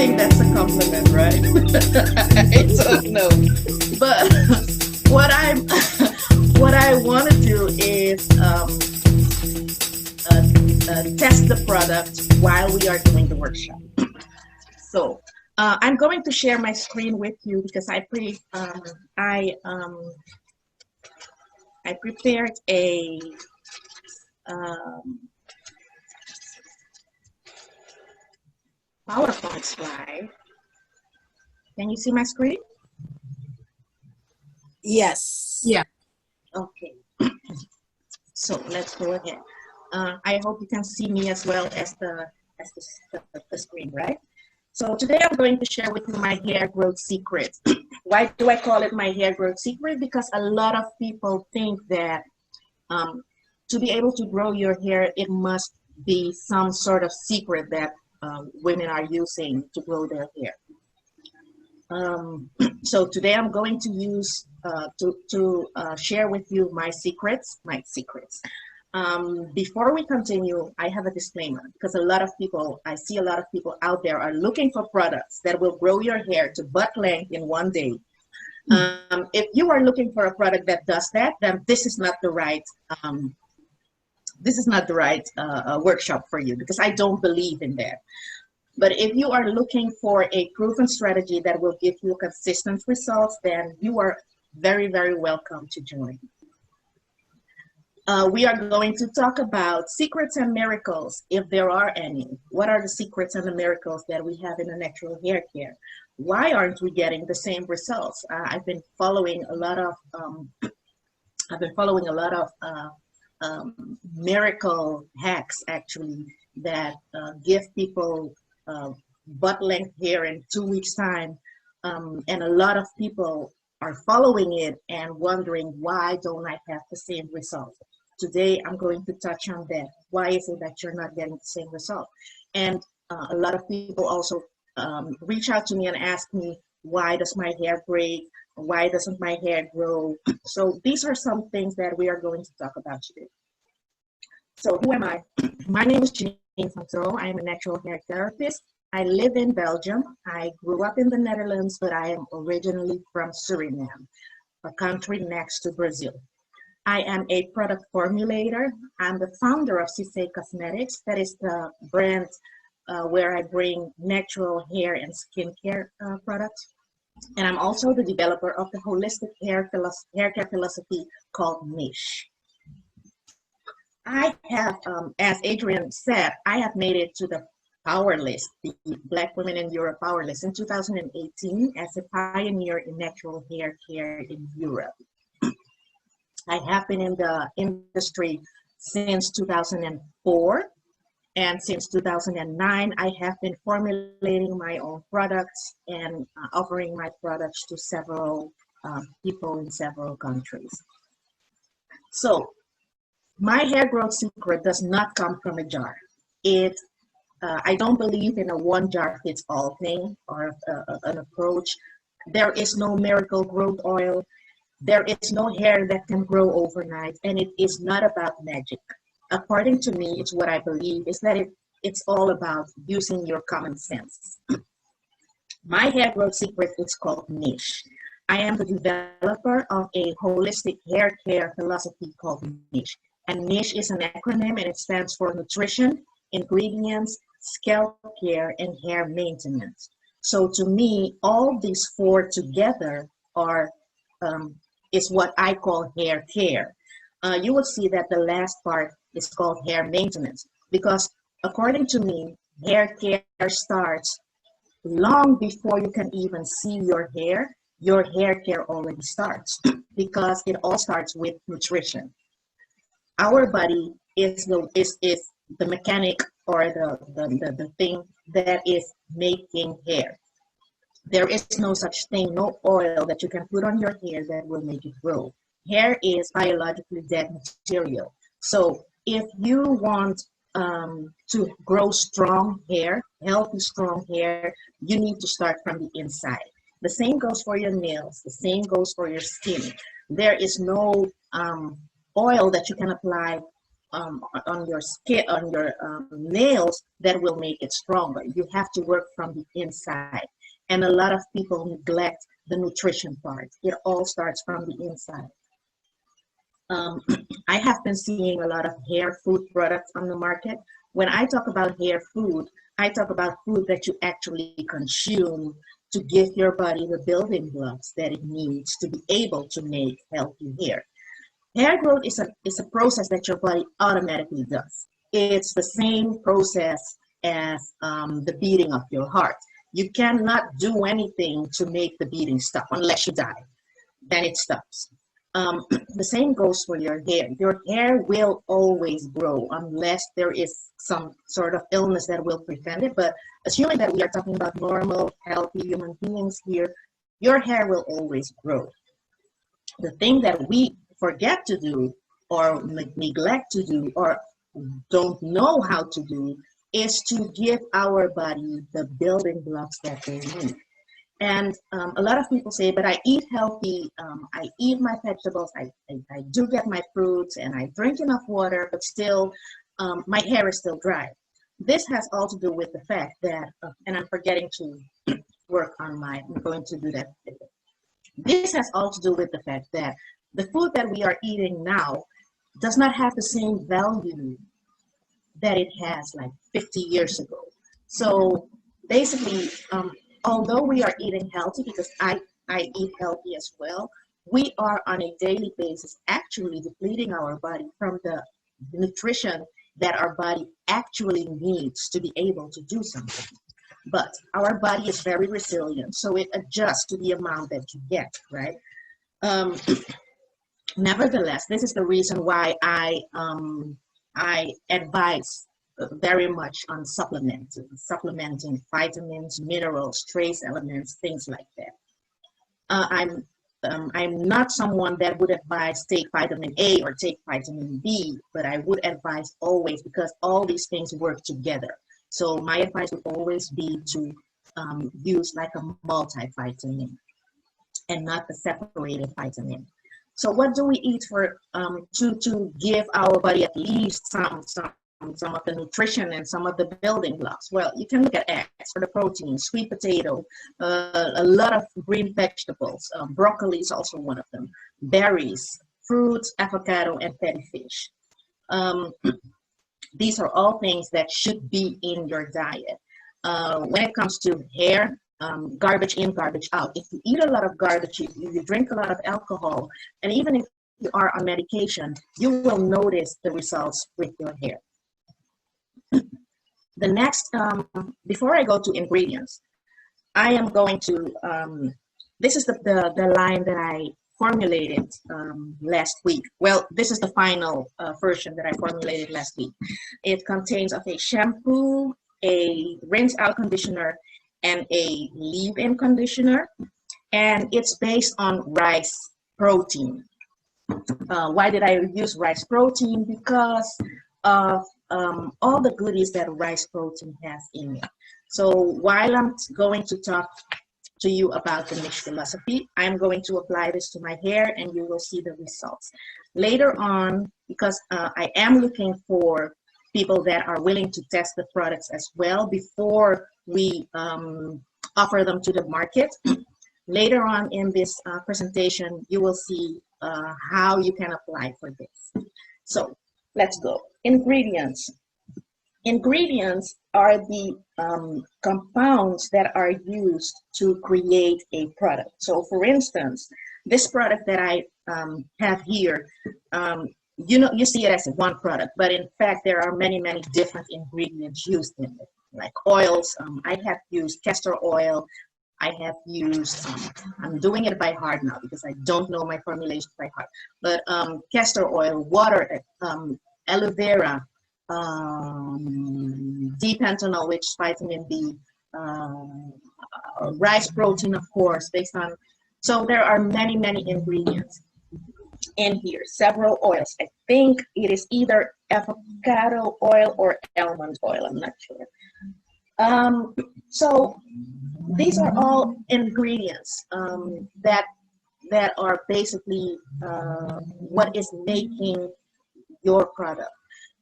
think that's a compliment, right? I don't know. But what I what I want to do is test the product while we are doing the workshop. So I'm going to share my screen with you because I prepared a PowerPoint slide. Can you see my screen? Yes. Yeah. Okay. So let's go ahead. I hope you can see me as well as the screen, right? So today I'm going to share with you my hair growth secret. Why do I call it my hair growth secret? Because a lot of people think that to be able to grow your hair, it must be some sort of secret that women are using to grow their hair. So today I'm going to use to share with you my secrets. Before we continue, I have a disclaimer because I see a lot of people out there are looking for products that will grow your hair to butt length in one day. If you are looking for a product that does that, then this is not the right workshop for you because I don't believe in that. But if you are looking for a proven strategy that will give you consistent results, then you are very, very welcome to join. We are going to talk about secrets and miracles, if there are any. What are the secrets and the miracles that we have in the natural hair care? Why aren't we getting the same results? I've been following a lot of miracle hacks actually that give people butt length hair in 2 weeks time, and a lot of people are following it and wondering, why don't I have the same result? Today I'm going to touch on that. Why is it that you're not getting the same result? And a lot of people also reach out to me and ask me, why does my hair break? Why doesn't my hair grow? So these are some things that we are going to talk about today. So who am I? My name is Janine Van Throo. I am a natural hair therapist. I live in Belgium. I grew up in the Netherlands, but I am originally from Suriname, a country next to Brazil. I am a product formulator. I'm the founder of Cisse Cosmetics. That is the brand where I bring natural hair and skincare products. And I'm also the developer of the holistic hair care philosophy called Niche. I have, as Adrian said, I have made it to the Power List, the Black Women in Europe Power List in 2018 as a pioneer in natural hair care in Europe. I have been in the industry since 2004, and since 2009, I have been formulating my own products and offering my products to several people in several countries. So, my hair growth secret does not come from a jar. I don't believe in a one jar fits all thing or an approach. There is no miracle growth oil. There is no hair that can grow overnight, and it is not about magic. According to me, it's what I believe is that it's all about using your common sense. My hair growth secret is called Niche. I am the developer of a holistic hair care philosophy called Niche. And Niche is an acronym, and it stands for nutrition, ingredients, scalp care, and hair maintenance. So to me, all these four together is what I call hair care. You will see that the last part is called hair maintenance because according to me, hair care starts long before you can even see your hair care already starts because it all starts with nutrition. Our body is the mechanic or the thing that is making hair. There is no such thing, no oil that you can put on your hair that will make it grow. Hair is biologically dead material. So if you want to grow strong hair, healthy strong hair, you need to start from the inside. The same goes for your nails. The same goes for your skin. There is no oil that you can apply on your skin, on your nails, that will make it stronger. You have to work from the inside. And a lot of people neglect the nutrition part. It all starts from the inside. Um, I have been seeing a lot of hair food products on the market. When I talk about hair food, I talk about food that you actually consume to give your body the building blocks that it needs to be able to make healthy hair. Hair growth is a process that your body automatically does. It's the same process as the beating of your heart. You cannot do anything to make the beating stop unless you die. Then it stops. The same goes for your hair. Your hair will always grow unless there is some sort of illness that will prevent it. But assuming that we are talking about normal, healthy human beings here, your hair will always grow. The thing that we forget to do or neglect to do or don't know how to do is to give our body the building blocks that they need. And a lot of people say, but I eat healthy, I eat my vegetables, I do get my fruits, and I drink enough water, but still my hair is still dry. This has all to do with the fact that, and I'm forgetting to work on I'm going to do that. This has all to do with the fact that the food that we are eating now does not have the same value that it has like 50 years ago. So basically, although we are eating healthy, because I eat healthy as well, we are on a daily basis actually depleting our body from the nutrition that our body actually needs to be able to do something. But our body is very resilient, so it adjusts to the amount that you get, right? Um, Nevertheless, this is the reason why I advise very much on supplementing vitamins, minerals, trace elements, things like that. I'm not someone that would advise take vitamin A or take vitamin B, but I would advise always, because all these things work together. So my advice would always be to use like a multivitamin and not a separated vitamin. So what do we eat for to give our body at least some of the nutrition and some of the building blocks? Well, you can look at eggs for the protein, sweet potato, a lot of green vegetables. Broccoli is also one of them. Berries, fruits, avocado, and fatty fish. These are all things that should be in your diet. When it comes to hair, garbage in, garbage out. If you eat a lot of garbage, if you drink a lot of alcohol, and even if you are on medication, you will notice the results with your hair. The next, before I go to ingredients, I am going to, this is the line that I formulated last week. Well, this is the final version that I formulated last week. It contains of a shampoo, a rinse out conditioner, and a leave-in conditioner, and it's based on rice protein. Why did I use rice protein? Because of all the goodies that rice protein has in it. So while I'm going to talk to you about the niche philosophy, I'm going to apply this to my hair and you will see the results. Later on, because I am looking for people that are willing to test the products as well before we offer them to the market. Later on in this presentation, you will see how you can apply for this. So let's go. Ingredients. Ingredients are the compounds that are used to create a product. So for instance, this product that I have here, you see it as one product, but in fact, there are many, many different ingredients used in it, like oils. I have used castor oil. I have used, I'm doing it by heart now because I don't know my formulation by heart, but castor oil, water, aloe vera, D-panthenol, which is vitamin B, rice protein, of course, based on, so there are many, many ingredients in here, several oils. I think it is either avocado oil or almond oil, I'm not sure. So these are all ingredients that are basically what is making your product.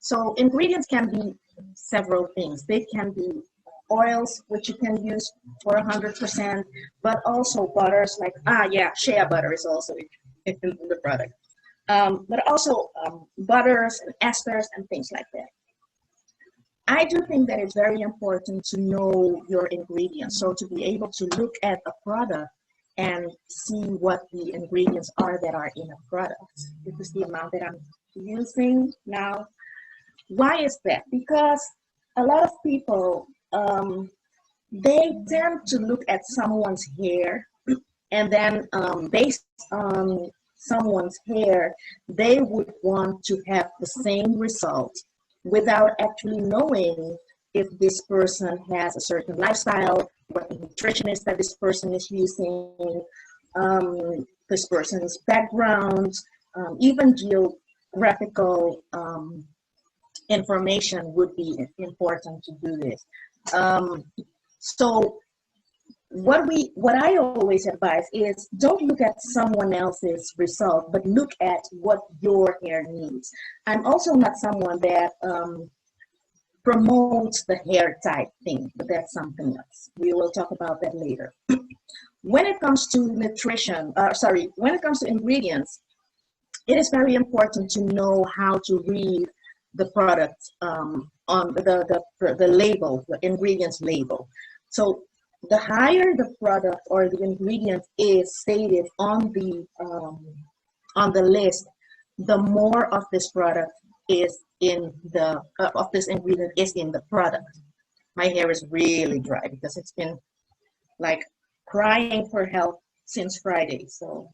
So ingredients can be several things. They can be oils, which you can use for 100%, but also butters like, shea butter is also in the product. But also butters and esters and things like that. I do think that it's very important to know your ingredients. So to be able to look at a product and see what the ingredients are that are in a product. This is the amount that I'm using now. Why is that? Because a lot of people, they tend to look at someone's hair, and then based on someone's hair, they would want to have the same result without actually knowing if this person has a certain lifestyle, what the nutritionist that this person is using, this person's background, even geographical information would be important to do this. So what I always advise is don't look at someone else's result, but look at what your hair needs. I'm also not someone that promotes the hair type thing, but that's something else. We will talk about that later. When it comes to nutrition, when it comes to ingredients, it is very important to know how to read the product on the label, the ingredients label. So the higher the product or the ingredient is stated on the list, the more of this product is in the of this ingredient is in the product. My hair is really dry because it's been like crying for help since Friday. So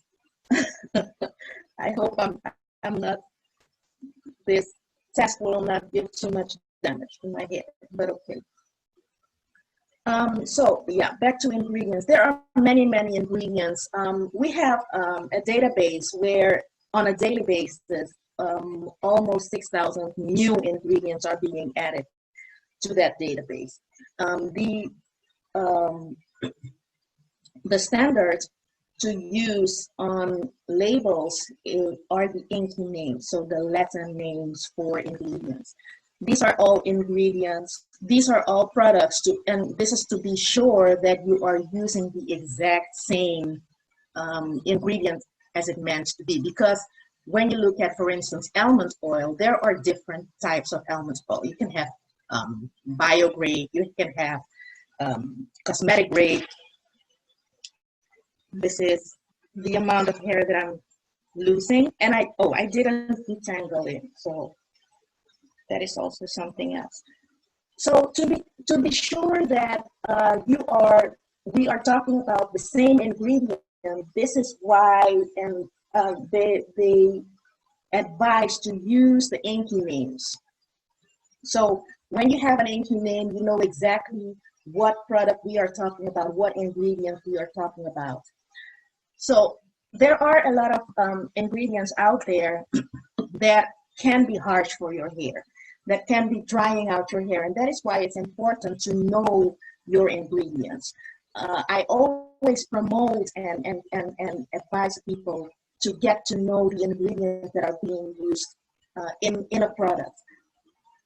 I hope I'm not, this test will not give too much damage to my hair, but okay. So yeah, back to ingredients. There are many ingredients. We have a database where on a daily basis, almost 6,000 new ingredients are being added to that database. The standards to use on labels are the inky names, so the Latin names for ingredients. These are all ingredients. These are all products, and this is to be sure that you are using the exact same ingredient as it meant to be. Because when you look at, for instance, almond oil, there are different types of almond oil. You can have bio-grade, you can have cosmetic grade. This is the amount of hair that I'm losing, and I didn't detangle it, so that is also something else. So to be sure that we are talking about the same ingredient, this is why they advise to use the inky names. So when you have an inky name, you know exactly what product we are talking about, what ingredient we are talking about. So there are a lot of ingredients out there that can be harsh for your hair, that can be drying out your hair, and that is why it's important to know your ingredients. I always promote and advise people to get to know the ingredients that are being used in a product.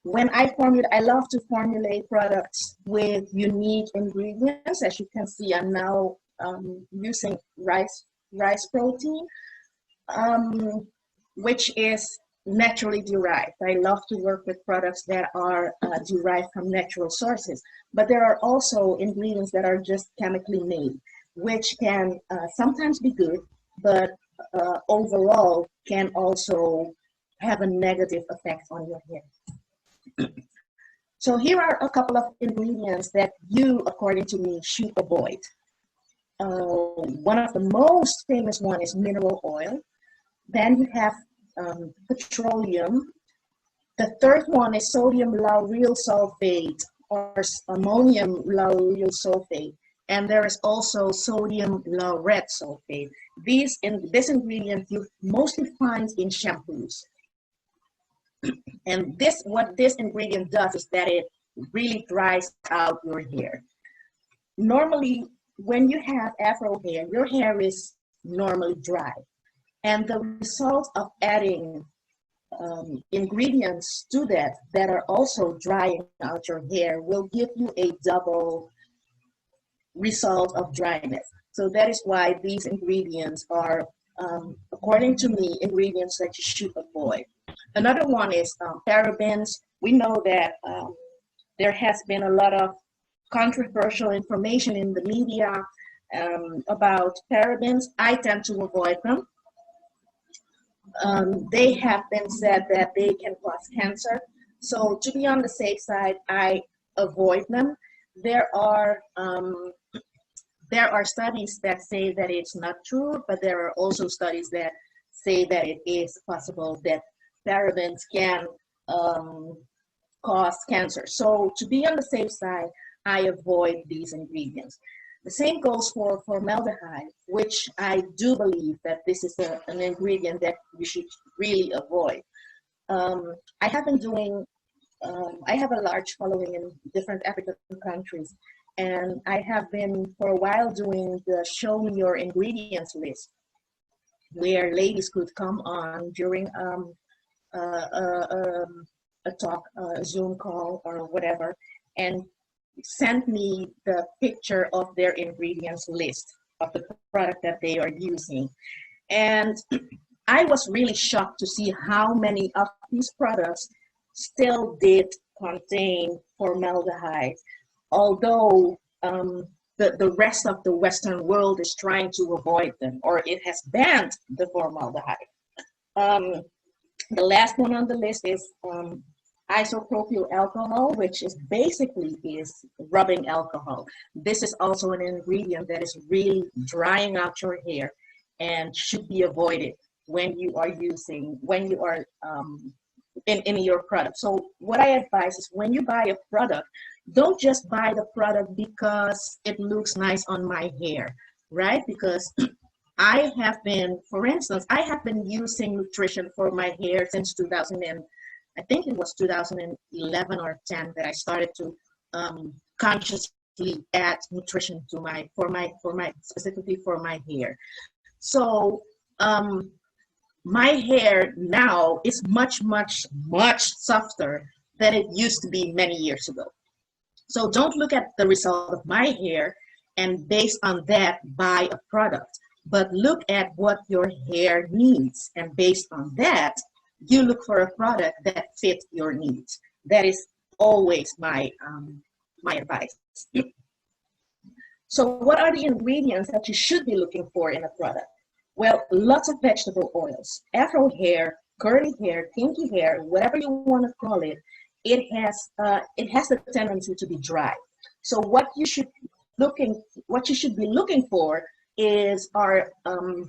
When I love to formulate products with unique ingredients. As you can see, I'm now using rice protein, which is naturally derived. I love to work with products that are derived from natural sources, but there are also ingredients that are just chemically made, which can sometimes be good, but overall can also have a negative effect on your hair. So here are a couple of ingredients that you, according to me, should avoid. One of the most famous one is mineral oil. Then you have petroleum. The third one is sodium lauryl sulfate or ammonium lauryl sulfate. And there is also sodium laureth sulfate. This ingredient you mostly find in shampoos. And what this ingredient does is that it really dries out your hair. Normally, when you have afro hair, your hair is normally dry. And the result of adding ingredients to that that are also drying out your hair will give you a double result of dryness. So that is why these ingredients are, according to me, ingredients that you should avoid. Another one is parabens. We know that there has been a lot of controversial information in the media about parabens. I tend to avoid them. They have been said that they can cause cancer. So to be on the safe side, I avoid them. There are studies that say that it's not true, but there are also studies that say that it is possible that parabens can cause cancer. So to be on the safe side, I avoid these ingredients. The same goes for formaldehyde, which I do believe that this is an ingredient that you should really avoid. I have been doing, I have a large following in different African countries, and I have been for a while doing the show me your ingredients list, where ladies could come on during a talk, a Zoom call or whatever, and send me the picture of their ingredients list of the product that they are using. And I was really shocked to see how many of these products still did contain formaldehyde, although the rest of the Western world is trying to avoid them, or it has banned the formaldehyde. The last one on the list is isopropyl alcohol, which is basically rubbing alcohol. This is also an ingredient that is really drying out your hair and should be avoided when you are in your product. So what I advise is, when you buy a product, don't just buy the product because it looks nice on my hair, right? Because I have been, for instance, I have been using nutrition for my hair since 2000 and I think it was 2011 or 10 that I started to consciously add nutrition to specifically for my hair. So my hair now is much softer than it used to be many years ago. So don't look at the result of my hair and based on that buy a product, but look at what your hair needs, and based on that you look for a product that fits your needs. That is always my advice. So what are the ingredients that you should be looking for in a product? Well, lots of vegetable oils. Afro hair, curly hair, kinky hair, whatever you want to call it, it has a tendency to be dry. So what you should be looking for are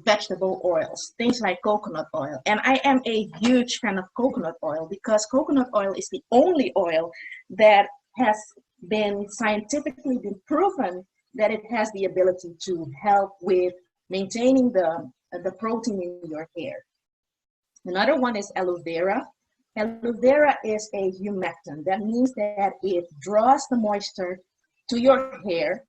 vegetable oils, things like coconut oil. And I am a huge fan of coconut oil because coconut oil is the only oil that has been scientifically proven that it has the ability to help with maintaining the protein in your hair. Another one is aloe vera. Aloe vera is a humectant. That means that it draws the moisture to your hair.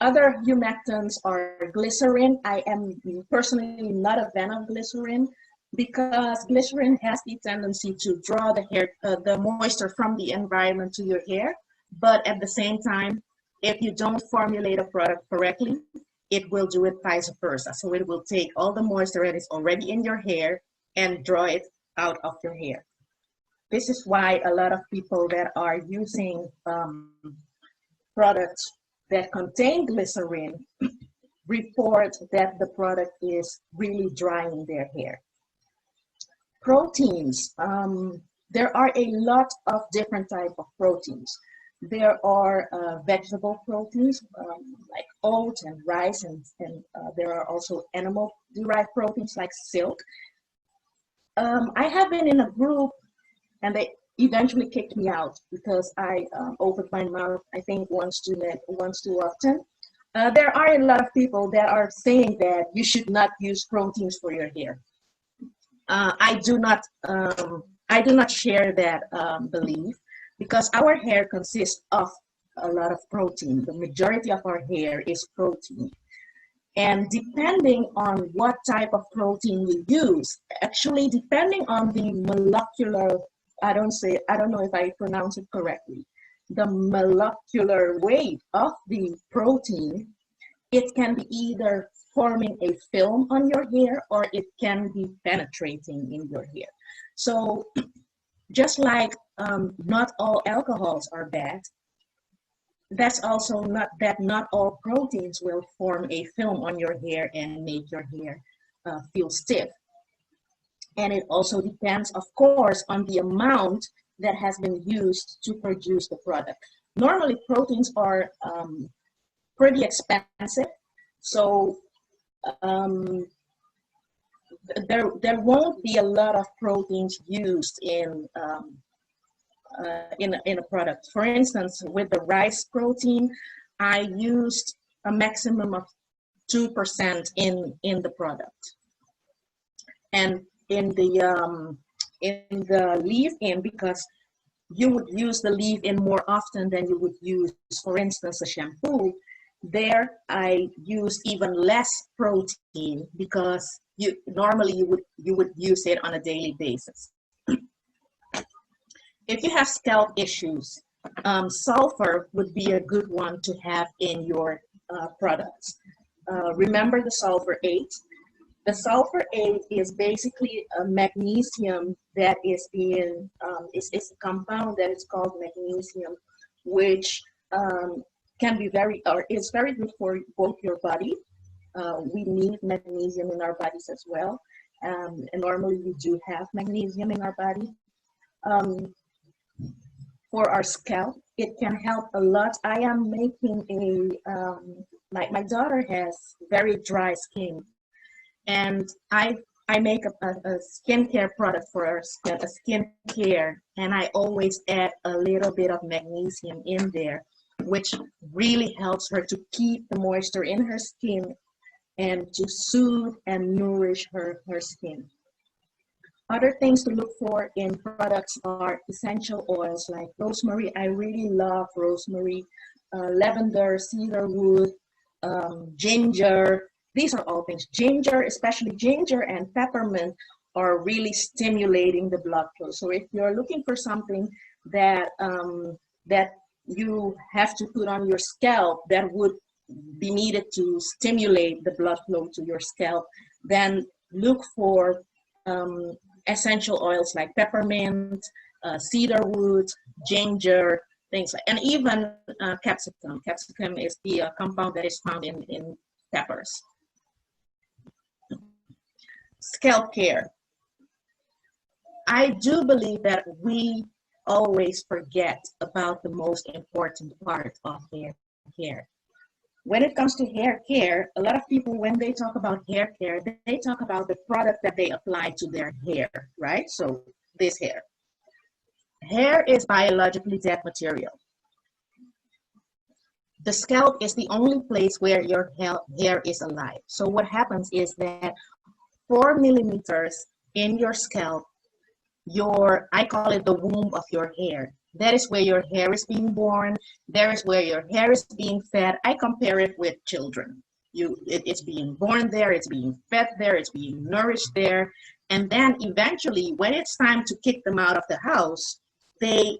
Other humectants are glycerin. I am personally not a fan of glycerin because glycerin has the tendency to draw the moisture from the environment to your hair. But at the same time, if you don't formulate a product correctly, it will do it vice versa. So it will take all the moisture that is already in your hair and draw it out of your hair. This is why a lot of people that are using products that contain glycerin report that the product is really drying their hair. Proteins. There are a lot of different types of proteins. There are vegetable proteins like oat and rice, and there are also animal-derived proteins like silk. I have been in a group, and they eventually kicked me out because I opened my mouth, I think, once too often. There are a lot of people that are saying that you should not use proteins for your hair. I do not share that belief because our hair consists of a lot of protein. The majority of our hair is protein. And depending on what type of protein you use, actually depending on the molecular, I don't know if I pronounce it correctly, the molecular weight of the protein, it can be either forming a film on your hair or it can be penetrating in your hair. So just like not all alcohols are bad, that's also not all proteins will form a film on your hair and make your hair feel stiff. And it also depends, of course, on the amount that has been used to produce the product. Normally, proteins are pretty expensive, so there won't be a lot of proteins used in a product. For instance, with the rice protein, I used a maximum of 2% in the product. And in the leave-in, because you would use the leave-in more often than you would use, for instance, a shampoo, there I used even less protein because normally you would use it on a daily basis. If you have scalp issues, sulfur would be a good one to have in your products. Remember the sulfur 8. The sulfur 8 is basically a magnesium that is being, it's a compound that is called magnesium, which can be it's very good for both your body. We need magnesium in our bodies as well. And normally we do have magnesium in our body. For our scalp, it can help a lot. I am making my daughter has very dry skin, and I make a skincare product for her skin, a skincare, and I always add a little bit of magnesium in there, which really helps her to keep the moisture in her skin and to soothe and nourish her skin. Other things to look for in products are essential oils like rosemary. I really love rosemary, lavender, cedarwood, ginger. These are all things. Ginger, especially ginger and peppermint, are really stimulating the blood flow. So if you're looking for something that that you have to put on your scalp that would be needed to stimulate the blood flow to your scalp, then look for essential oils like peppermint, cedarwood, ginger, things like, and even capsicum. Capsicum is the compound that is found in peppers. Scalp care. I do believe that we always forget about the most important part of hair care. When it comes to hair care, a lot of people, when they talk about hair care, they talk about the product that they apply to their hair, right? So this hair. Hair is biologically dead material. The scalp is the only place where your hair is alive. So what happens is that 4 millimeters in your scalp, I call it the womb of your hair. That is where your hair is being born. There is where your hair is being fed. I compare it with children. It's being born there, it's being fed there, it's being nourished there. And then eventually, when it's time to kick them out of the house, the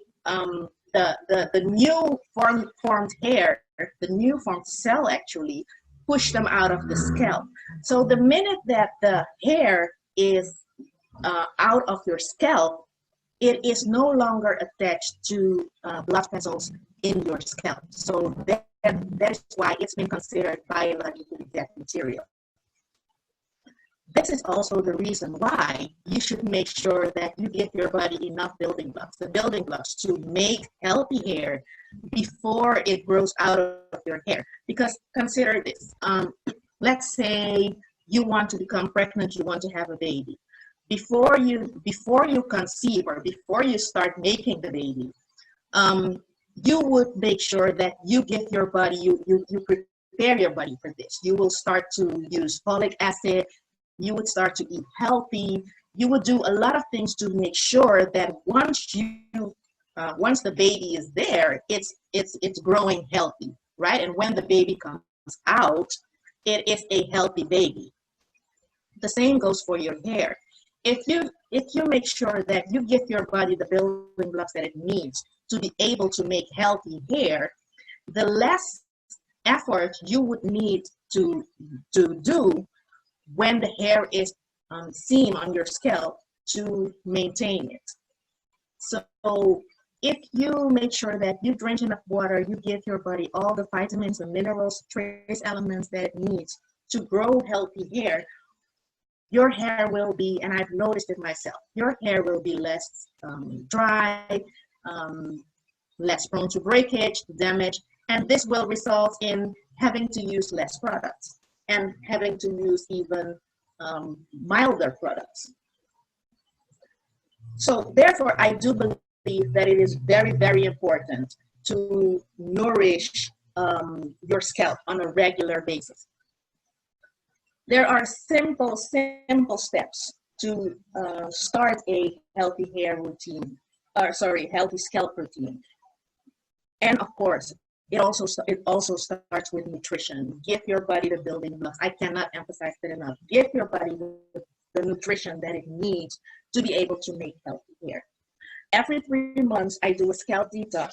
new formed hair, the new formed cell actually push them out of the scalp. So the minute that the hair is out of your scalp, it is no longer attached to blood vessels in your scalp. So that is why it's been considered biologically dead material. This is also the reason why you should make sure that you give your body enough building blocks, the building blocks to make healthy hair before it grows out of your hair. Because consider this, let's say you want to become pregnant, you want to have a baby. Before you conceive or before you start making the baby, you would make sure that you give your body, you prepare your body for this. You will start to use folic acid. You would start to eat healthy. You would do a lot of things to make sure that once the baby is there, it's growing healthy, right? And when the baby comes out, it is a healthy baby. The same goes for your hair. If you make sure that you give your body the building blocks that it needs to be able to make healthy hair, the less effort you would need to do when the hair is seen on your scalp to maintain it. So if you make sure that you drink enough water, you give your body all the vitamins and minerals, trace elements that it needs to grow healthy hair, your hair will be, and I've noticed it myself, your hair will be less dry, less prone to breakage, damage, and this will result in having to use less products and having to use even milder products. So therefore, I do believe that it is very, very important to nourish your scalp on a regular basis. There are simple steps to start a healthy hair routine, healthy scalp routine. And of course, it also starts with nutrition. Give your body the building blocks. I cannot emphasize that enough. Give your body the nutrition that it needs to be able to make healthy hair. Every 3 months, I do a scalp detox.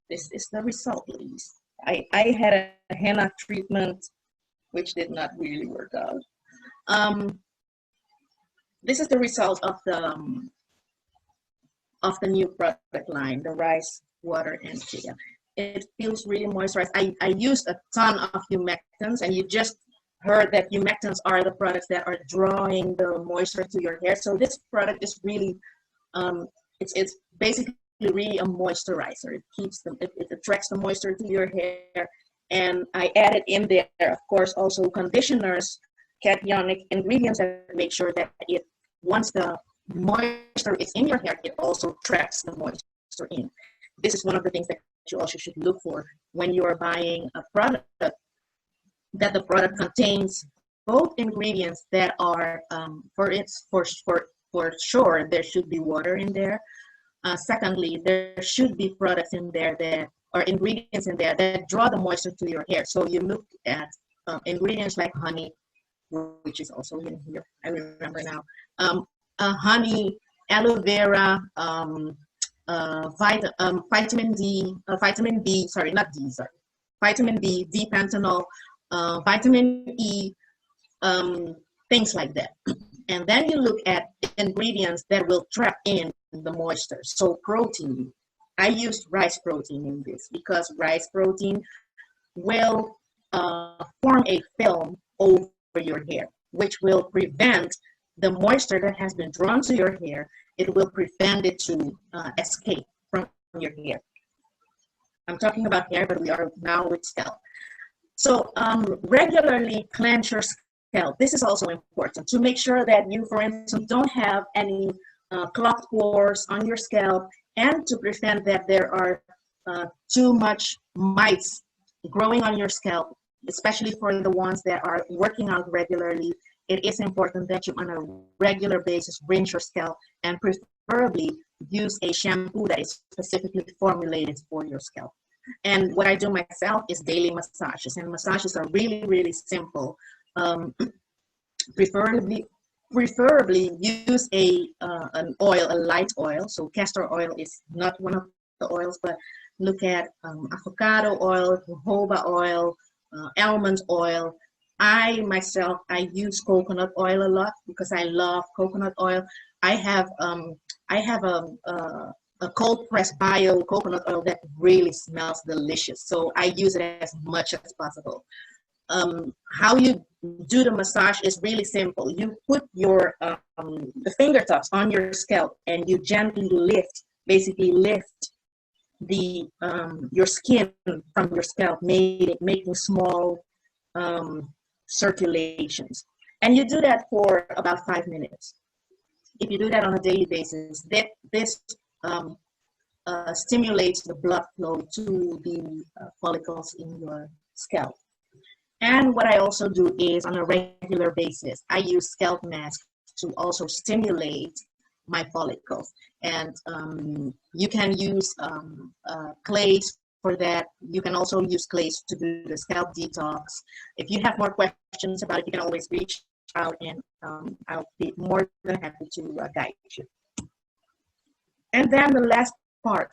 This is the result, ladies. I had a henna treatment, which did not really work out. This is the result of the new product line, the rice, water, and chia. It feels really moisturized. I used a ton of humectants, and you just heard that humectants are the products that are drawing the moisture to your hair. So this product is really, it's basically really a moisturizer. It keeps them, it attracts the moisture to your hair. And I added in there, of course, also conditioners, cationic ingredients that make sure that once the moisture is in your hair, it also traps the moisture in. This is one of the things that you also should look for when you are buying a product, that the product contains both ingredients that are, for sure, there should be water in there. Secondly, there should be products in there that or ingredients in there that draw the moisture to your hair. So you look at ingredients like honey, which is also in here, I remember now. Honey, aloe vera, vitamin D, vitamin B, sorry, not D, sorry. Vitamin B, D-panthenol, vitamin E, things like that. And then you look at ingredients that will trap in the moisture. So protein, I used rice protein in this because rice protein will form a film over your hair, which will prevent the moisture that has been drawn to your hair. It will prevent it to escape from your hair. I'm talking about hair, but we are now with scalp. So regularly cleanse your scalp. This is also important to make sure that you, for instance, don't have any clogged pores on your scalp, and to prevent that there are too much mites growing on your scalp, especially for the ones that are working out regularly. It is important that you on a regular basis rinse your scalp and preferably use a shampoo that is specifically formulated for your scalp. And what I do myself is daily massages, and massages are really, really simple. Preferably use an oil, a light oil. So castor oil is not one of the oils, but look at avocado oil, jojoba oil, almond oil. I myself use coconut oil a lot because I love coconut oil. I have a cold pressed bio coconut oil that really smells delicious. So I use it as much as possible. How you do the massage is really simple. You put your the fingertips on your scalp and you gently lift, basically lift the your skin from your scalp, making small circulations. And you do that for about 5 minutes. If you do that on a daily basis, this stimulates the blood flow to the follicles in your scalp. And what I also do is on a regular basis, I use scalp masks to also stimulate my follicles. And you can use clays for that. You can also use clays to do the scalp detox. If you have more questions about it, you can always reach out, and I'll be more than happy to guide you. And then the last part,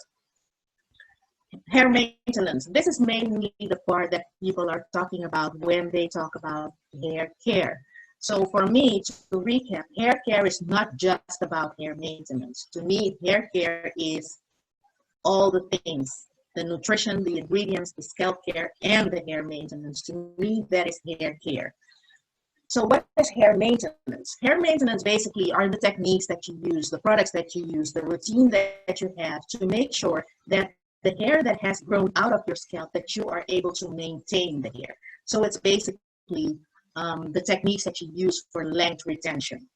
hair maintenance. This is mainly the part that people are talking about when they talk about hair care. So for me, to recap, hair care is not just about hair maintenance. To me, hair care is all the things, the nutrition, the ingredients, the scalp care, and the hair maintenance. To me, that is hair care. So what is hair maintenance? Hair maintenance basically are the techniques that you use, the products that you use, the routine that you have to make sure that the hair that has grown out of your scalp, that you are able to maintain the hair. So it's basically the techniques that you use for length retention.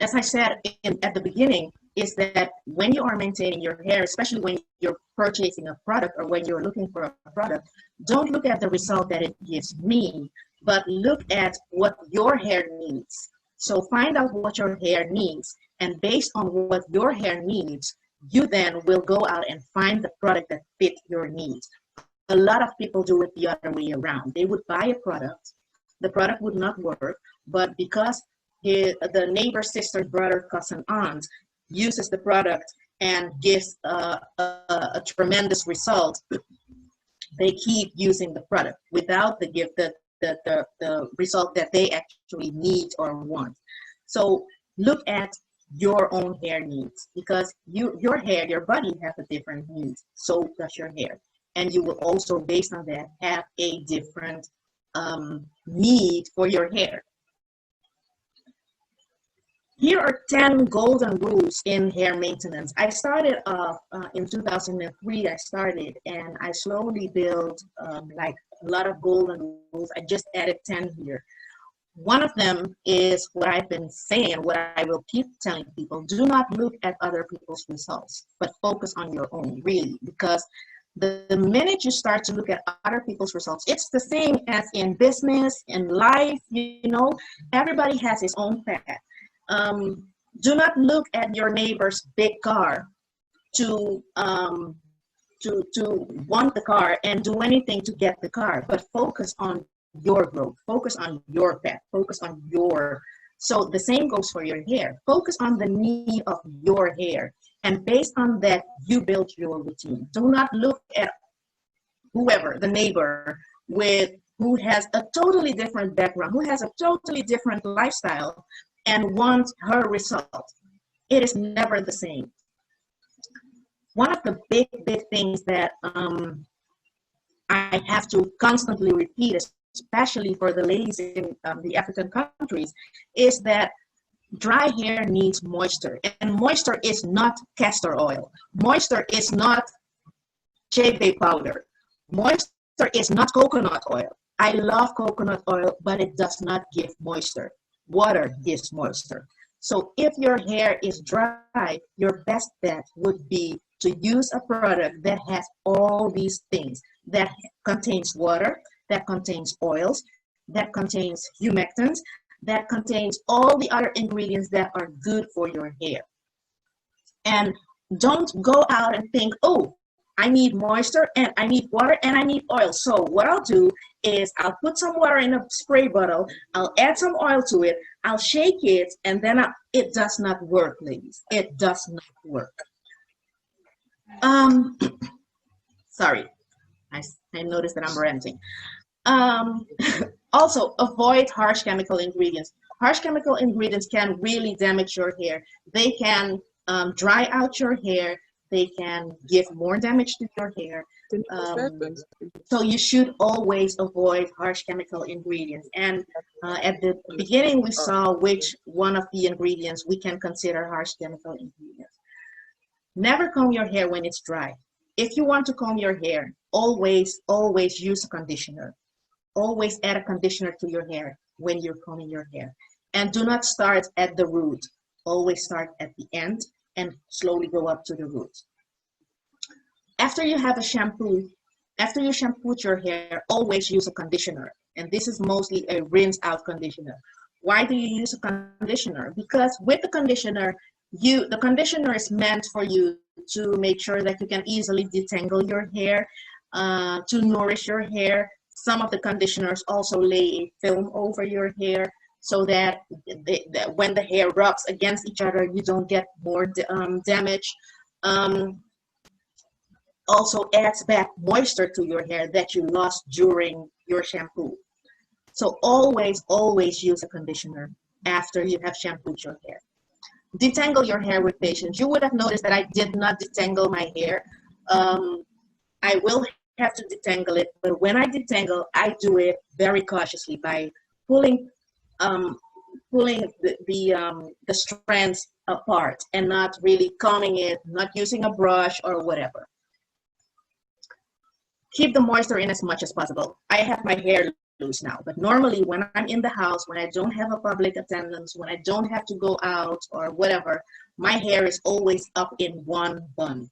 As I said at the beginning, is that when you are maintaining your hair, especially when you're purchasing a product or when you're looking for a product, don't look at the result that it gives me, but look at what your hair needs. So find out what your hair needs, and based on what your hair needs, you then will go out and find the product that fits your needs. A lot of people do it the other way around. They would buy a product, the product would not work, but because the neighbor, sister, brother, cousin, aunt uses the product and gives a tremendous result, they keep using the product without the result that they actually need or want. So look at your own hair needs, because your hair, your body has a different needs. So does your hair. And you will also, based on that, have a different need for your hair. Here are 10 golden rules in hair maintenance. I started off in 2003, and I slowly built like a lot of golden rules. I just added 10 here. One of them is what I've been saying, what I will keep telling people: do not look at other people's results, but focus on your own, really, because the minute you start to look at other people's results, it's the same as in business, in life, you know, everybody has his own path. Do not look at your neighbor's big car to want the car and do anything to get the car, but focus on your growth, focus on your path, focus on your. So the same goes for your hair. Focus on the need of your hair, and based on that, you build your routine. Do not look at whoever, the neighbor, who has a totally different background, who has a totally different lifestyle, and want her result. It is never the same. One of the big things that I have to constantly repeat, especially for the ladies in the African countries, is that dry hair needs moisture, and moisture is not castor oil. Moisture is not shea powder. Moisture is not coconut oil. I love coconut oil, but it does not give moisture. Water gives moisture. So if your hair is dry, your best bet would be to use a product that has all these things, that contains water, that contains oils, that contains humectants, that contains all the other ingredients that are good for your hair. And don't go out and think, oh, I need moisture and I need water and I need oil. So what I'll do is I'll put some water in a spray bottle, I'll add some oil to it, I'll shake it, and then it does not work, ladies. It does not work. Sorry, I noticed that I'm ranting. Also, avoid harsh chemical ingredients. Harsh chemical ingredients can really damage your hair. They can dry out your hair. They can give more damage to your hair. So you should always avoid harsh chemical ingredients. And at the beginning, we saw which one of the ingredients we can consider harsh chemical ingredients. Never comb your hair when it's dry. If you want to comb your hair, always use a conditioner. Always add a conditioner to your hair when you're combing your hair. And do not start at the root. Always start at the end and slowly go up to the root. After you have a shampoo, after you shampoo your hair, always use a conditioner. And this is mostly a rinse out conditioner. Why do you use a conditioner? Because with the conditioner, the conditioner is meant for you to make sure that you can easily detangle your hair, to nourish your hair. Some of the conditioners also lay a film over your hair so that, when the hair rubs against each other, you don't get more damage. Also adds back moisture to your hair that you lost during your shampoo. So always, always use a conditioner after you have shampooed your hair. Detangle your hair with patience. You would have noticed that I did not detangle my hair. I will have to detangle it, but when I detangle, I do it very cautiously by pulling the strands apart and not really combing it, not using a brush or whatever. Keep the moisture in as much as possible. I have my hair loose now, but normally when I'm in the house, when I don't have a public attendance, when I don't have to go out or whatever, my hair is always up in one bun,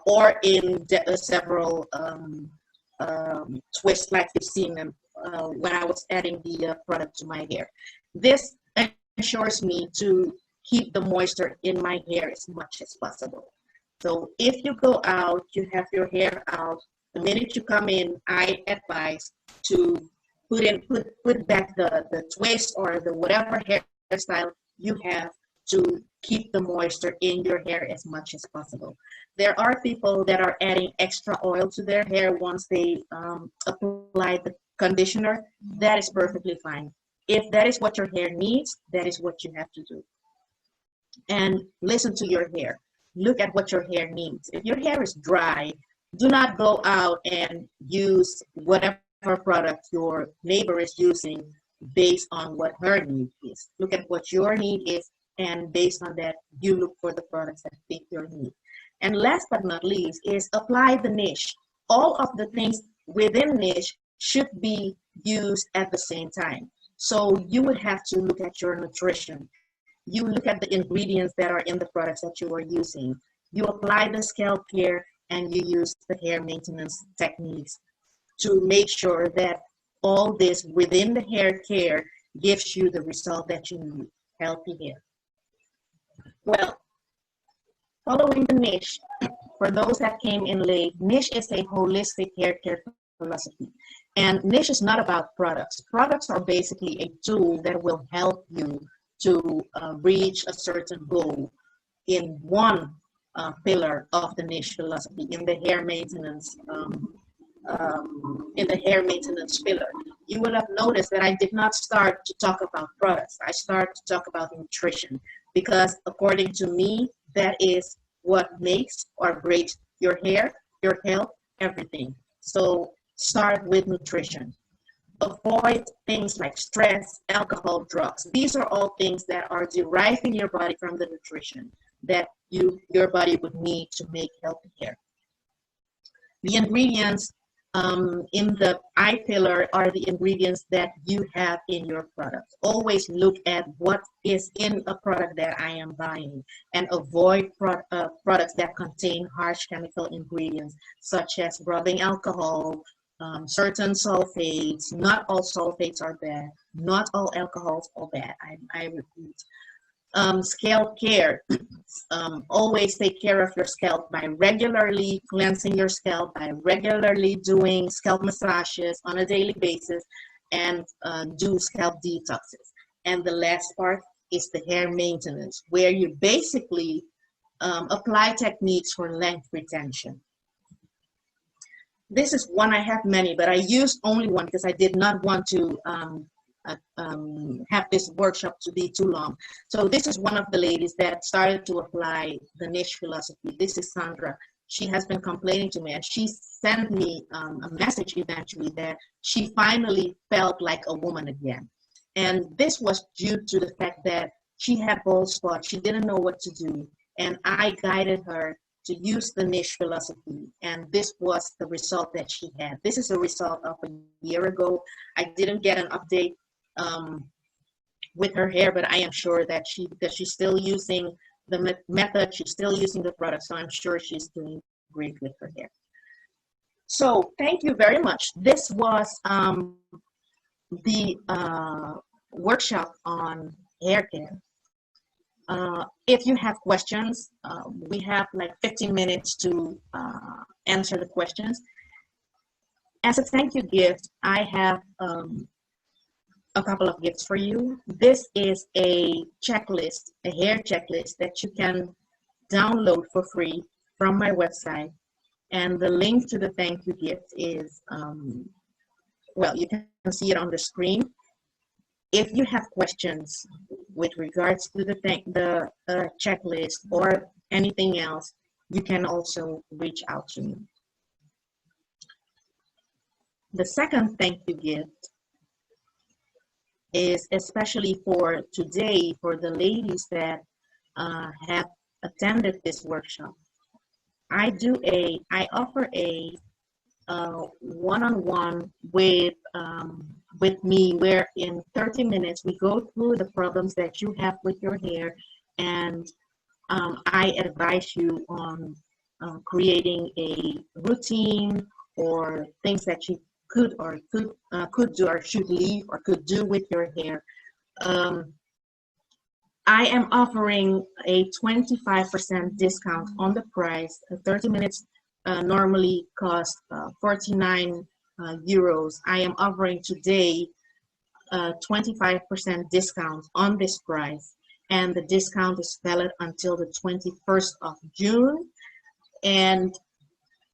or in several twists like you've seen them when I was adding the product to my hair. This ensures me to keep the moisture in my hair as much as possible. So if you go out, you have your hair out, the minute you come in, I advise to put back the twist or the whatever hairstyle you have to keep the moisture in your hair as much as possible. There are people that are adding extra oil to their hair once they apply the conditioner. That is perfectly fine. If that is what your hair needs, that is what you have to do. And listen to your hair. Look at what your hair needs. If your hair is dry, do not go out and use whatever product your neighbor is using based on what her need is. Look at what your need is, and based on that, you look for the products that fit your need. And last but not least is apply the niche. All of the things within niche should be used at the same time. So you would have to look at your nutrition. You look at the ingredients that are in the products that you are using. You apply the scalp care and you use the hair maintenance techniques to make sure that all this within the hair care gives you the result that you need, healthy hair. Well, following the niche, for those that came in late, niche is a holistic hair care philosophy. And niche is not about products. Products are basically a tool that will help you to reach a certain goal in one pillar of the niche philosophy, in the hair maintenance pillar. You will have noticed that I did not start to talk about products. I started to talk about nutrition, because according to me, that is what makes or breaks your hair, your health, everything. So start with nutrition. Avoid things like stress, alcohol, drugs. These are all things that are deriving your body from the nutrition that your body would need to make healthy hair. The ingredients in the I pillar are the ingredients that you have in your product. Always look at what is in a product that I am buying, and avoid products that contain harsh chemical ingredients such as rubbing alcohol, certain sulfates. Not all sulfates are bad. Not all alcohols are bad. I repeat. Scalp care. Always take care of your scalp by regularly cleansing your scalp, by regularly doing scalp massages on a daily basis, and do scalp detoxes. And the last part is the hair maintenance, where you basically apply techniques for length retention. This is one, I have many, but I used only one because I did not want to have this workshop to be too long. So this is one of the ladies that started to apply the niche philosophy. This is Sandra. She has been complaining to me, and she sent me a message eventually that she finally felt like a woman again. And this was due to the fact that she had bald spots. She didn't know what to do. And I guided her to use the niche philosophy. And this was the result that she had. This is a result of a year ago. I didn't get an update with her hair, but I am sure that because she's still using the method, she's still using the product, so I'm sure she's doing great with her hair. So thank you very much. This was the workshop on hair care. If you have questions, we have like 15 minutes to answer the questions. As a thank you gift, I have a couple of gifts for you. This is a checklist, a hair checklist that you can download for free from my website. And the link to the thank you gift is, well, you can see it on the screen. If you have questions with regards to the checklist or anything else, you can also reach out to me. The second thank you gift is especially for today, for the ladies that have attended this workshop. I offer a one-on-one with me, where in 30 minutes we go through the problems that you have with your hair, and I advise you on creating a routine or things that you could do or should leave or could do with your hair. I am offering a 25% discount on the price. 30 minutes normally cost 49 euros. I am offering today 25% discount on this price, and the discount is valid until the 21st of June. And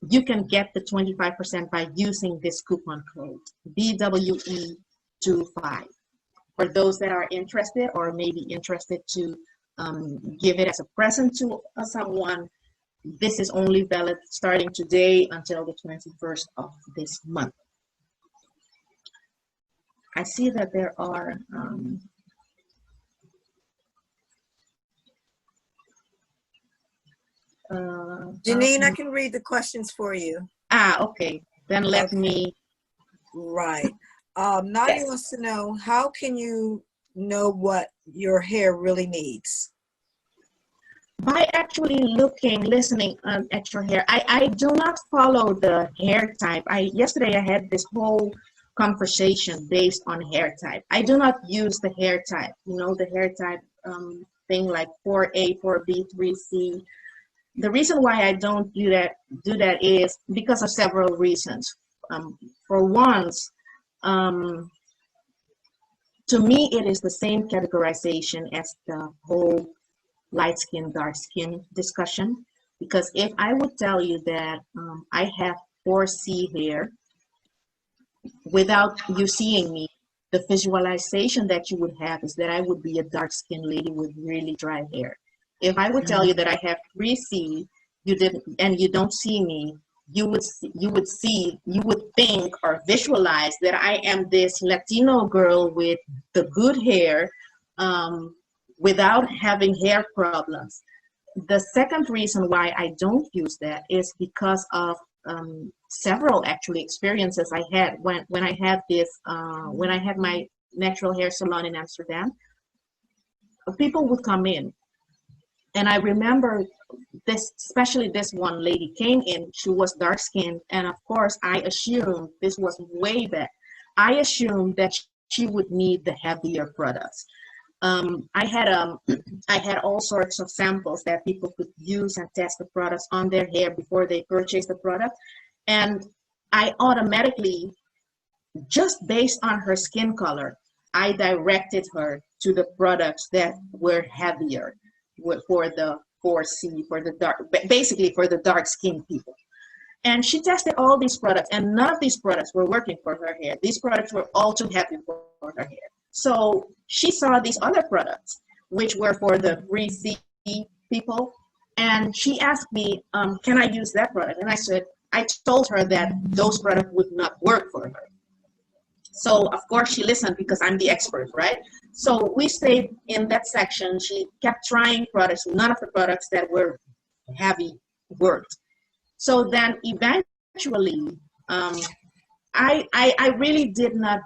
you can get the 25% by using this coupon code BWE25. For those that are interested or maybe interested to give it as a present to someone, this is only valid starting today until the 21st of this month. I see that there are Janine, I can read the questions for you. Okay. Then let me. Right. Nadia Yes. wants to know, how can you know what your hair really needs? By actually listening at your hair. I do not follow the hair type. Yesterday I had this whole conversation based on hair type. I do not use the hair type, the hair type thing like 4A, 4B, 3C. The reason why I don't do that is because of several reasons. For once, to me, it is the same categorization as the whole light skin, dark skin discussion. Because if I would tell you that I have 4C hair without you seeing me, the visualization that you would have is that I would be a dark skinned lady with really dry hair. If I would tell you that I have 3C, and you don't see me, you would think or visualize that I am this Latino girl with the good hair, without having hair problems. The second reason why I don't use that is because of several actually experiences I had when I had my natural hair salon in Amsterdam. People would come in, and I remember especially this one lady came in. She was dark skinned, and of course I assumed, this was way back, I assumed that she would need the heavier products. I had all sorts of samples that people could use and test the products on their hair before they purchase the product. And I automatically, just based on her skin color, I directed her to the products that were heavier for the 4C, for the dark, basically for the dark skinned people. And she tested all these products, and none of these products were working for her hair. These products were all too heavy for her hair. So she saw these other products, which were for the 3C people, and she asked me, can I use that product? And I told her that those products would not work for her. So of course she listened, because I'm the expert, right? So we stayed in that section. She kept trying products. None of the products that were heavy worked. So then eventually, I really did not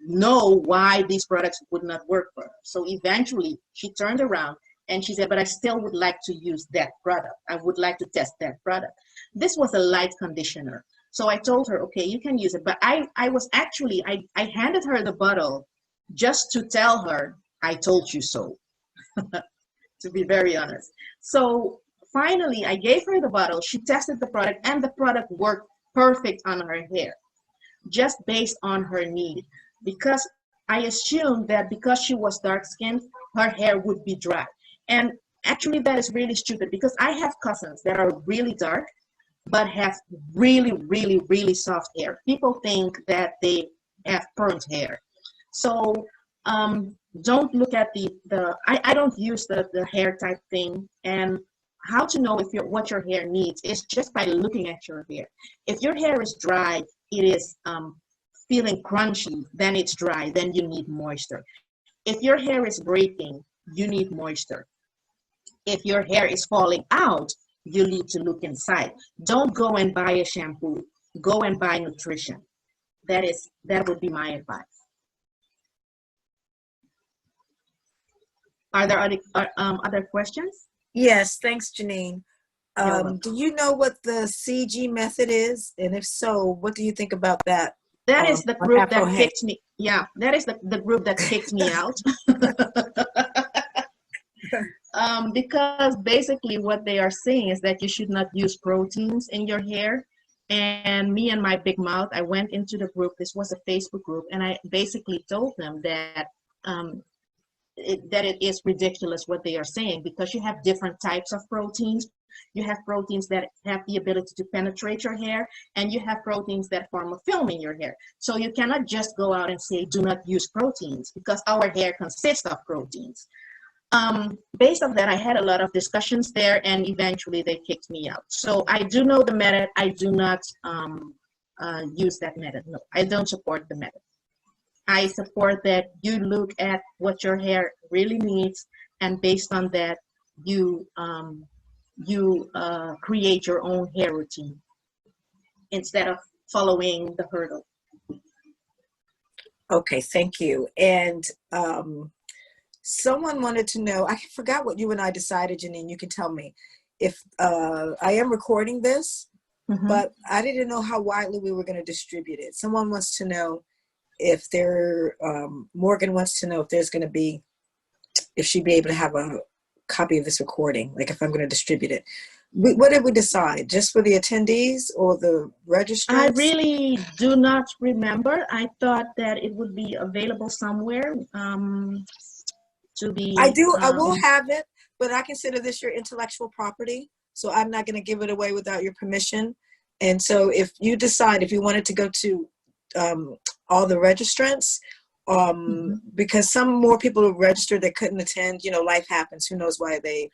know why these products would not work for her. So eventually she turned around and she said, but I still would like to use that product. I would like to test that product. This was a light conditioner. So I told her, okay, you can use it. But I handed her the bottle just to tell her, I told you so. to be very honest. So finally, I gave her the bottle. She tested the product, and the product worked perfect on her hair, just based on her need. Because I assumed that because she was dark skinned, her hair would be dry. And actually, that is really stupid because I have cousins that are really dark but have really, really, really soft hair. People think that they have burnt hair. So don't look at I don't use the hair type thing. And how to know if what your hair needs is just by looking at your hair. If your hair is dry, it is feeling crunchy, then it's dry, then you need moisture. If your hair is breaking, you need moisture. If your hair is falling out, you need to look inside. Don't go and buy a shampoo. Go and buy nutrition. That would be my advice. Are there other questions? Yes, thanks, Janine. Do you know what the CG method is? And if so, what do you think about that? That is the group that kicked me. Yeah, that is the group that kicked me out. Because basically what they are saying is that you should not use proteins in your hair. And me and my big mouth, I went into the group. This was a Facebook group, and I basically told them that it is ridiculous what they are saying, because you have different types of proteins. You have proteins that have the ability to penetrate your hair, and you have proteins that form a film in your hair. So you cannot just go out and say, do not use proteins, because our hair consists of proteins. Based on that, I had a lot of discussions there, and eventually they kicked me out. So I do know the method. I do not use that method. No, I don't support the method. I support that you look at what your hair really needs, and based on that, you create your own hair routine instead of following the hurdle. Okay, thank you. And someone wanted to know, I forgot what you and I decided, Janine, you can tell me. If I am recording this, but I didn't know how widely we were going to distribute it. Someone wants to know if Morgan wants to know if there's going to be, if she'd be able to have a copy of this recording, like if I'm going to distribute it. What did we decide? Just for the attendees or the registrants? I really do not remember. I thought that it would be available somewhere to be. I will have it, but I consider this your intellectual property, so I'm not going to give it away without your permission. And so if you decide if you wanted to go to all the registrants, because some more people registered that couldn't attend, life happens, who knows why they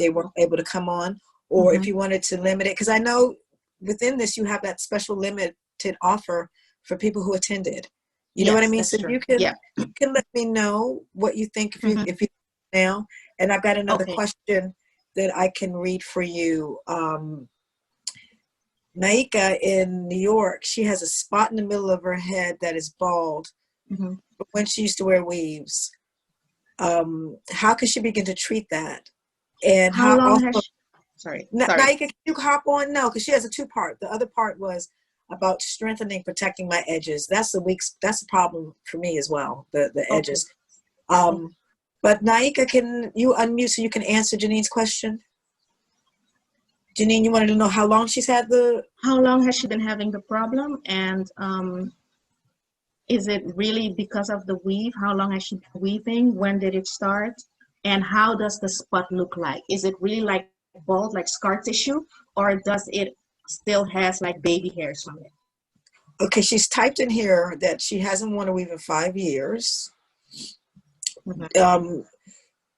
weren't able to come on, or if you wanted to limit it, because I know within this you have that special limited offer for people who attended. You know what I mean? So you can let me know what you think if you now. And I've got another question that I can read for you. Naika in New York, she has a spot in the middle of her head that is bald when she used to wear weaves. How can she begin to treat that? And how long has she, sorry. Naika, can you hop on? No, because she has a two-part. The other part was about strengthening, protecting my edges. That's a problem for me as well, the edges. But Naika, can you unmute so you can answer Janine's question? Janine, you wanted to know how long she's had how long has she been having the problem, and is it really because of the weave? How long has she been weaving? When did it start? And how does the spot look like? Is it really like bald, like scar tissue, or does it still has like baby hairs on it? Okay, she's typed in here that she hasn't worn a weave in 5 years.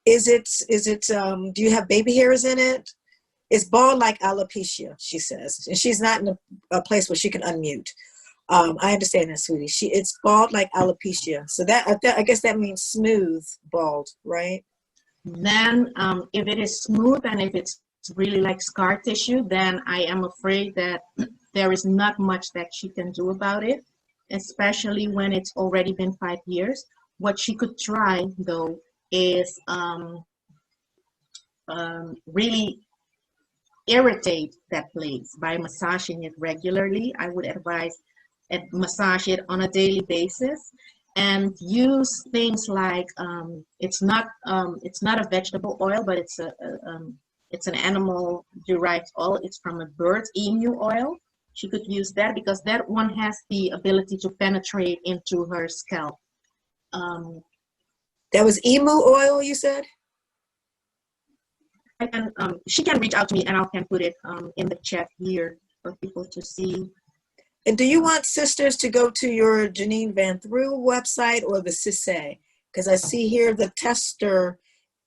Is it do you have baby hairs in it? It's bald like alopecia, she says. And she's not in a place where she can unmute. I understand that, sweetie. It's bald like alopecia. So that I guess that means smooth bald, right? Then if it is smooth and if it's really like scar tissue, then I am afraid that there is not much that she can do about it, especially when it's already been 5 years. What she could try, though, is really irritate that place by massaging it regularly. I would advise massage it on a daily basis, and use things like it's not a vegetable oil, but it's an animal derived oil. It's from a bird, emu oil. She could use that because that one has the ability to penetrate into her scalp. That was emu oil, you said? I can she can reach out to me and I can put it in the chat here for people to see. And do you want sisters to go to your Janine Van Throo website or the CISA? Because I see here the tester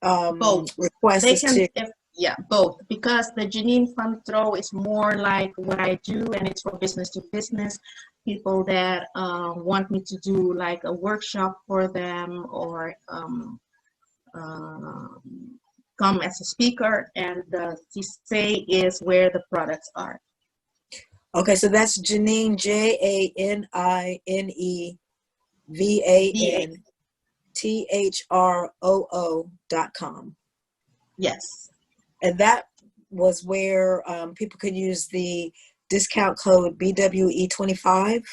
Both. request They is can, to. yeah, both. Because the Janine Van Throo is more like what I do, and it's for business to business. People that want me to do like a workshop for them, or come as a speaker, and the CISA is where the products are. Okay, so that's Janine, JanineVanThroo.com. Yes. And that was where people could use the discount code BWE25.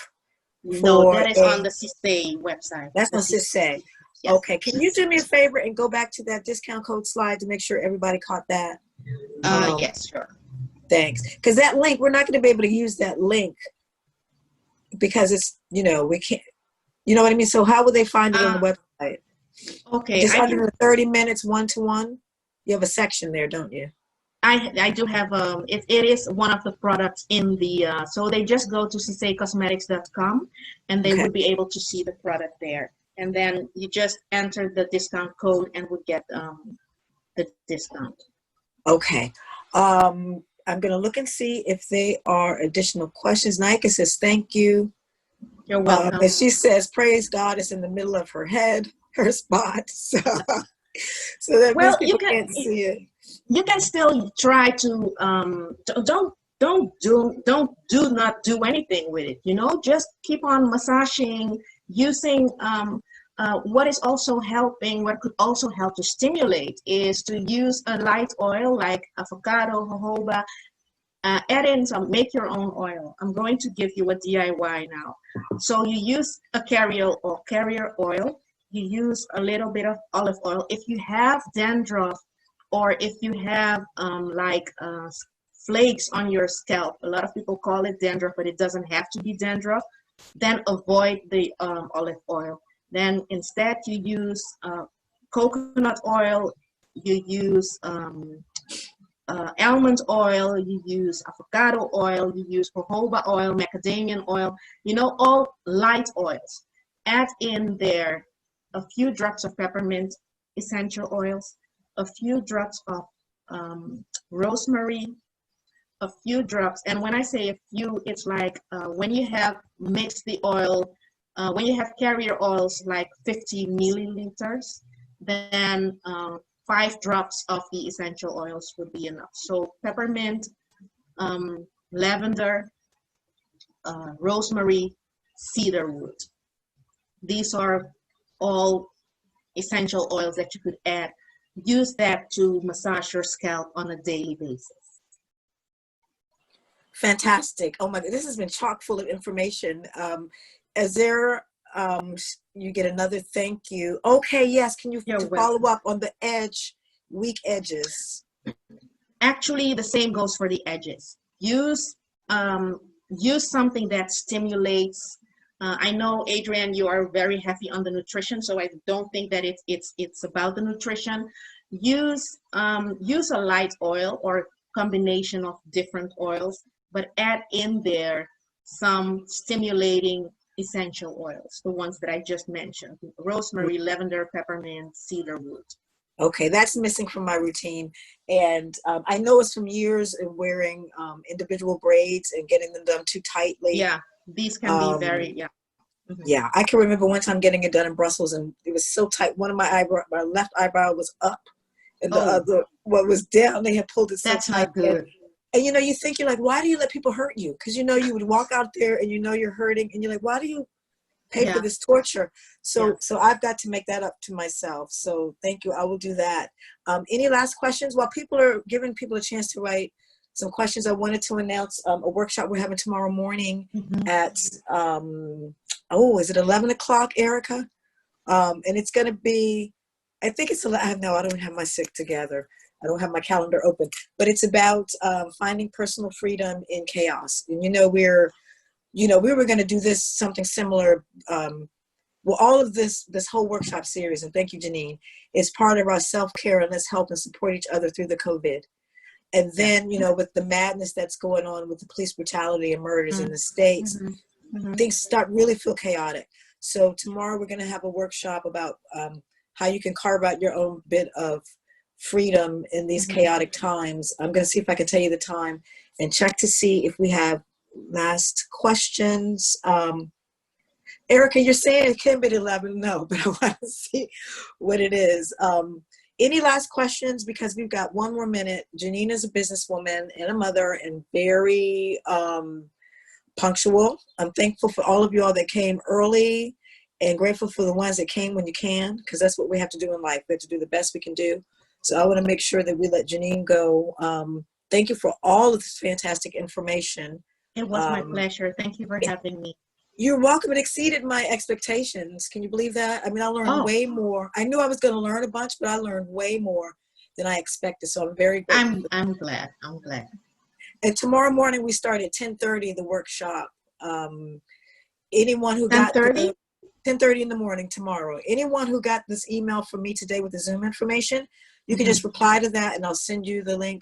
No, that is on the CISA website. That's on CISA. Yes. Okay, can you do me a favor and go back to that discount code slide to make sure everybody caught that? Yes, sure. Thanks. Because that link, we're not going to be able to use that link because it's, we can't, you know what I mean? So how would they find it on the website? Okay. Just under the 30 minutes one-to-one? You have a section there, don't you? I do have, it is one of the products in the, so they just go to cisacosmetics.com and they would be able to see the product there. And then you just enter the discount code and would get the discount. Okay. I'm going to look and see if there are additional questions. Nika says, thank you. You're welcome. And she says, praise God, it's in the middle of her head, her spot. So that means people can't see it. You can still try to, do not do anything with it. Just keep on massaging, using, what is also helping, what could also help to stimulate is to use a light oil like avocado, jojoba, add in some, make your own oil. I'm going to give you a DIY now. So you use a carrier oil, you use a little bit of olive oil. If you have dandruff or if you have flakes on your scalp, a lot of people call it dandruff, but it doesn't have to be dandruff, then avoid the olive oil. Then instead you use coconut oil, you use almond oil, you use avocado oil, you use jojoba oil, macadamia oil, all light oils. Add in there a few drops of peppermint essential oils, a few drops of rosemary, a few drops, and when I say a few, it's like when you have mixed the oil, when you have carrier oils like 50 milliliters, then 5 drops of the essential oils would be enough. So peppermint, lavender, rosemary, cedarwood. These are all essential oils that you could add. Use that to massage your scalp on a daily basis. Fantastic. Oh my God, this has been chock full of information. Is there, you get another thank you. Okay, yes, can you follow up on the weak edges? Actually, the same goes for the edges. Use something that stimulates. I know, Adrienne, you are very heavy on the nutrition, so I don't think that it's about the nutrition. Use a light oil or combination of different oils, but add in there some stimulating essential oils, the ones that I just mentioned: rosemary, lavender, peppermint, cedarwood. Okay, that's missing from my routine. And I know it's from years of wearing individual braids and getting them done too tightly. Yeah, these can be very, yeah. Mm-hmm. Yeah, I can remember one time getting it done in Brussels and it was so tight. One of my left eyebrow was up and the other one was down. They had pulled it so tight. That's not good. And you're like, why do you let people hurt you? Because you would walk out there and you're hurting and you're like, why do you pay for this torture? So I've got to make that up to myself. So thank you. I will do that. Any last questions? While people are giving people a chance to write, some questions. I wanted to announce a workshop we're having tomorrow morning at, is it 11 o'clock, Erica? And it's going to be, I think it's, no, I don't have my SIC together. I don't have my calendar open, but it's about finding personal freedom in chaos. And, we were going to do something similar. Well, all of this whole workshop series, and thank you, Janine, is part of our self-care, and let's help and support each other through the COVID. And then, with the madness that's going on with the police brutality and murders in the States, things start really feel chaotic. So tomorrow we're going to have a workshop about how you can carve out your own bit of freedom in these chaotic times. I'm going to see if I can tell you the time and check to see if we have last questions. Erica, you're saying it can be 11. No, but I want to see what it is. Any last questions? Because we've got one more minute. Janine is a businesswoman and a mother and very punctual. I'm thankful for all of you all that came early and grateful for the ones that came when you can, because that's what we have to do in life. We have to do the best we can do. So I want to make sure that we let Janine go. Thank you for all of this fantastic information. It was my pleasure. Thank you for having me. You're welcome. It exceeded my expectations. Can you believe that? I mean, I learned way more. I knew I was going to learn a bunch, but I learned way more than I expected. So I'm very grateful. I'm glad. I'm glad. And tomorrow morning we start at 10:30 the workshop. Anyone who got 10:30 in the morning tomorrow. Anyone who got this email from me today with the Zoom information, you can just reply to that, and I'll send you the link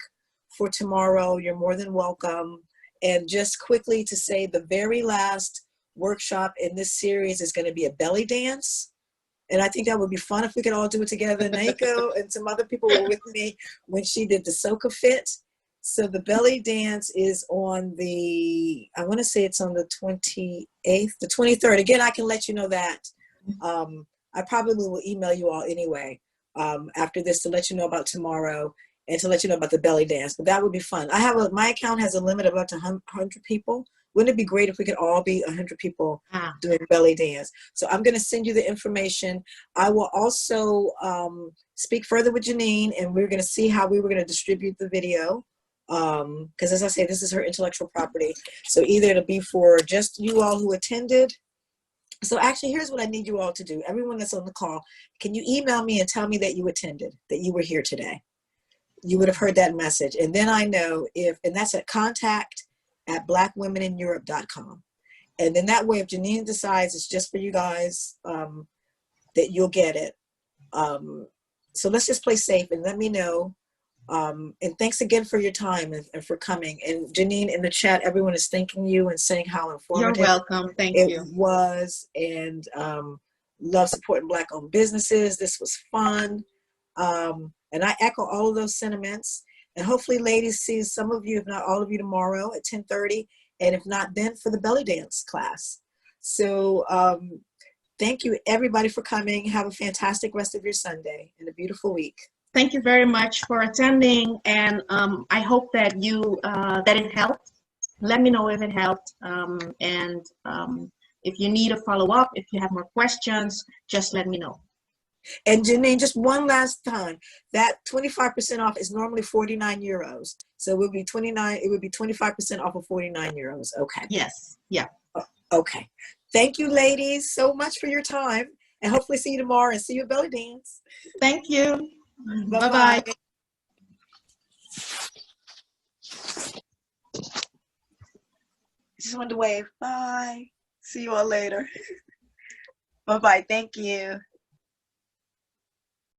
for tomorrow. You're more than welcome. And just quickly to say, the very last workshop in this series is going to be a belly dance, and I think that would be fun if we could all do it together. Naiko and some other people were with me when she did the soca fit. So the belly dance is on the, I want to say it's on the 28th, the 23rd. Again, I can let you know that. I probably will email you all anyway after this to let you know about tomorrow and to let you know about the belly dance. But that would be fun. My account has a limit of up to 100 people. Wouldn't it be great if we could all be 100 people doing belly dance? So I'm going to send you the information. I will also speak further with Janine, and we're going to see how we were going to distribute the video. Because as I say, this is her intellectual property. So either it'll be for just you all who attended. So actually, here's what I need you all to do. Everyone that's on the call, can you email me and tell me that you attended, that you were here today? You would have heard that message. And then I know and that's at contact@blackwomenineurope.com. And then that way, if Janine decides it's just for you guys, that you'll get it. So let's just play safe and let me know. And thanks again for your time and for coming. And Janine, in the chat, everyone is thanking you and saying how informative. You're welcome. Thank you. It was, and love supporting Black-owned businesses. This was fun. And I echo all of those sentiments. And hopefully, ladies, see some of you, if not all of you, tomorrow at 10:30. And if not, then for the belly dance class. So thank you, everybody, for coming. Have a fantastic rest of your Sunday and a beautiful week. Thank you very much for attending. And I hope that that it helped. Let me know if it helped. If you need a follow-up, if you have more questions, just let me know. And Janine, just one last time, that 25% off is normally 49 euros. So it would be 25% off of 49 euros. Okay. Yes. Yeah. Okay. Thank you, ladies, so much for your time. And hopefully see you tomorrow and see you at belly dance. Thank you. Bye-bye. Just wanted to wave. Bye. See you all later. Bye-bye. Thank you.